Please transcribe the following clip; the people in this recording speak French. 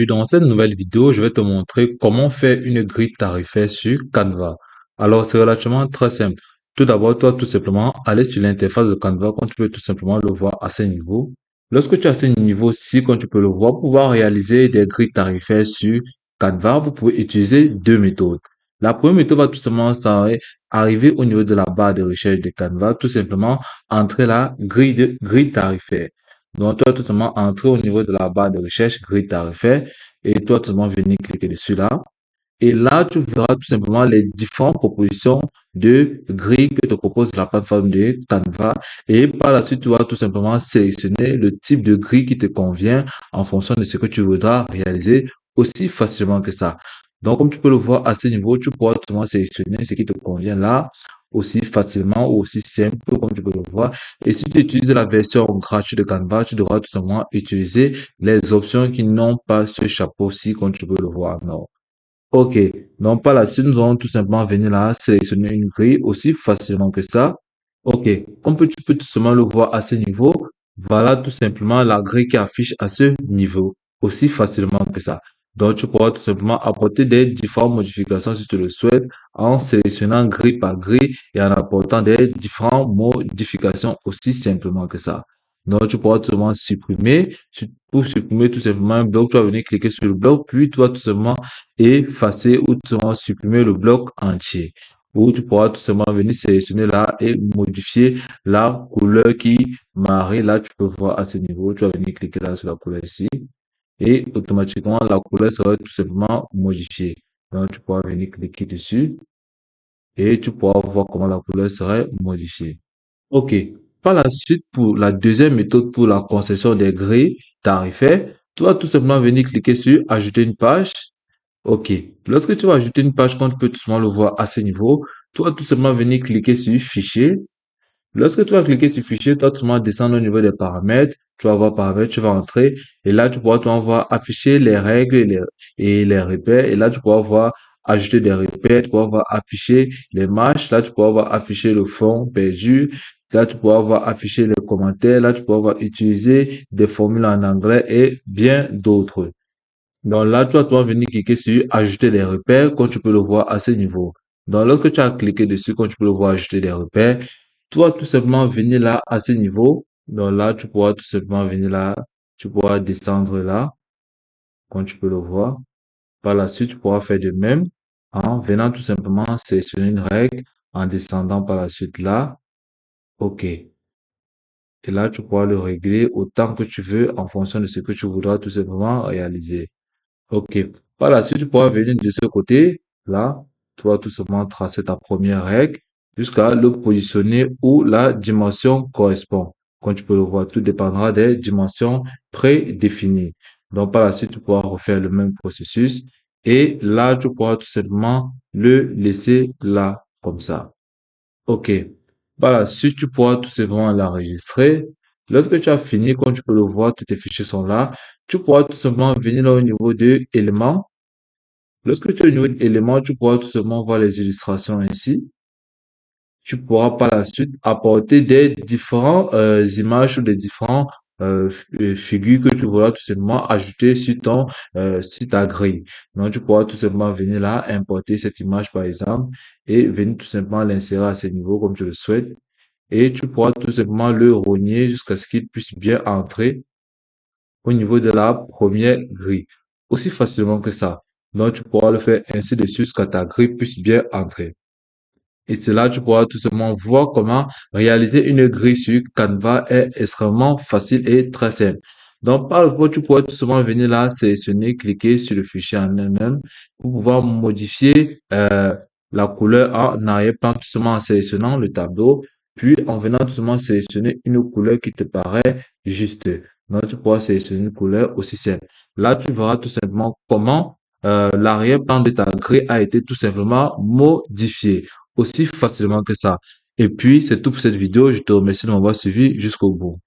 Et dans cette nouvelle vidéo, je vais te montrer comment faire une grille tarifaire sur Canva. Alors, c'est relativement très simple. Tout d'abord, toi, tout simplement, aller sur l'interface de Canva, quand tu peux tout simplement le voir à ce niveau. Lorsque tu as ce niveau-ci, quand tu peux le voir, pour pouvoir réaliser des grilles tarifaires sur Canva, vous pouvez utiliser deux méthodes. La première méthode va tout simplement arriver au niveau de la barre de recherche de Canva, tout simplement entrer la grille tarifaire. Donc, toi, tout simplement, entrer au niveau de la barre de recherche, grille tarifaire, et toi, tout simplement, venir cliquer dessus là. Et là, tu verras tout simplement les différentes propositions de grilles que te propose la plateforme de Canva. Et par la suite, tu vas tout simplement sélectionner le type de grille qui te convient en fonction de ce que tu voudras réaliser aussi facilement que ça. Donc, comme tu peux le voir à ce niveau, tu pourras tout simplement sélectionner ce qui te convient là aussi facilement ou aussi simple comme tu peux le voir. Et si tu utilises la version gratuite de Canva, tu devras tout simplement utiliser les options qui n'ont pas ce chapeau-ci comme tu peux le voir. Non. Ok, donc par la suite, nous allons tout simplement venir là, sélectionner une grille aussi facilement que ça. Ok, comme tu peux tout simplement le voir à ce niveau, voilà tout simplement la grille qui affiche à ce niveau, aussi facilement que ça. Donc tu pourras tout simplement apporter des différentes modifications si tu le souhaites, en sélectionnant grille par grille et en apportant des différentes modifications aussi simplement que ça. Donc tu pourras tout simplement supprimer, pour supprimer tout simplement un bloc, tu vas venir cliquer sur le bloc, puis tu vas tout simplement effacer ou tout simplement supprimer le bloc entier. Ou tu pourras tout simplement venir sélectionner là et modifier la couleur qui marie. Là, tu peux voir à ce niveau, tu vas venir cliquer là sur la couleur ici et automatiquement la couleur sera tout simplement modifiée. Donc, tu pourras venir cliquer dessus et tu pourras voir comment la couleur serait modifiée. OK. Par la suite, pour la deuxième méthode pour la concession des grilles tarifaires, tu vas tout simplement venir cliquer sur ajouter une page. OK. Lorsque tu vas ajouter une page, comme tu peux tout simplement le voir à ce niveau, tu vas tout simplement venir cliquer sur fichier. Lorsque tu vas cliquer sur fichier, tu vas tout simplement descendre au niveau des paramètres. Tu vas voir paramètres, tu vas entrer. Et là, tu pourras tout simplement voir afficher les règles et les repères. Et là, tu pourras voir ajouter des repères. Tu pourras voir afficher les matchs. Là, tu pourras voir afficher le fond perdu. Là, tu pourras voir afficher les commentaires. Là, tu pourras voir utiliser des formules en anglais et bien d'autres. Donc là, tu vas venir cliquer sur ajouter des repères, comme tu peux le voir à ce niveau. Donc lorsque tu as cliqué dessus, comme tu peux le voir ajouter des repères, tu vas tout simplement venir là à ce niveau. Donc là, tu pourras tout simplement venir là, tu pourras descendre là, comme tu peux le voir. Par la suite, tu pourras faire de même en venant tout simplement sélectionner une règle, en descendant par la suite là. OK. Et là, tu pourras le régler autant que tu veux en fonction de ce que tu voudras tout simplement réaliser. Ok. Par la suite, tu pourras venir de ce côté. Là, tu vas tout simplement tracer ta première règle jusqu'à le positionner où la dimension correspond. Comme tu peux le voir, tout dépendra des dimensions prédéfinies. Donc, par la suite, tu pourras refaire le même processus. Et là, tu pourras tout simplement le laisser là, comme ça. OK. Par la suite, tu pourras tout simplement l'enregistrer. Lorsque tu as fini, comme tu peux le voir, tous tes fichiers sont là. Tu pourras tout simplement venir là au niveau de éléments. Lorsque tu es au niveau d'éléments, tu pourras tout simplement voir les illustrations ici. Tu pourras par la suite apporter des différentes images ou des différentes figures que tu voudras tout simplement ajouter sur ta grille. Donc, tu pourras tout simplement venir là, importer cette image par exemple et venir tout simplement l'insérer à ce niveau comme tu le souhaites. Et tu pourras tout simplement le rogner jusqu'à ce qu'il puisse bien entrer au niveau de la première grille. Aussi facilement que ça. Donc, tu pourras le faire ainsi de suite jusqu'à ta grille puisse bien entrer. Et cela, tu pourras tout simplement voir comment réaliser une grille sur Canva est extrêmement facile et très simple. Donc, par le tu pourras tout simplement venir là, sélectionner, cliquer sur le fichier en elle-même pour pouvoir modifier la couleur en arrière-plan tout simplement en sélectionnant le tableau, puis en venant tout simplement sélectionner une couleur qui te paraît juste. Donc, tu pourras sélectionner une couleur aussi simple. Là, tu verras tout simplement comment l'arrière-plan de ta grille a été tout simplement modifié aussi facilement que ça. Et puis, c'est tout pour cette vidéo. Je te remercie de m'avoir suivi jusqu'au bout.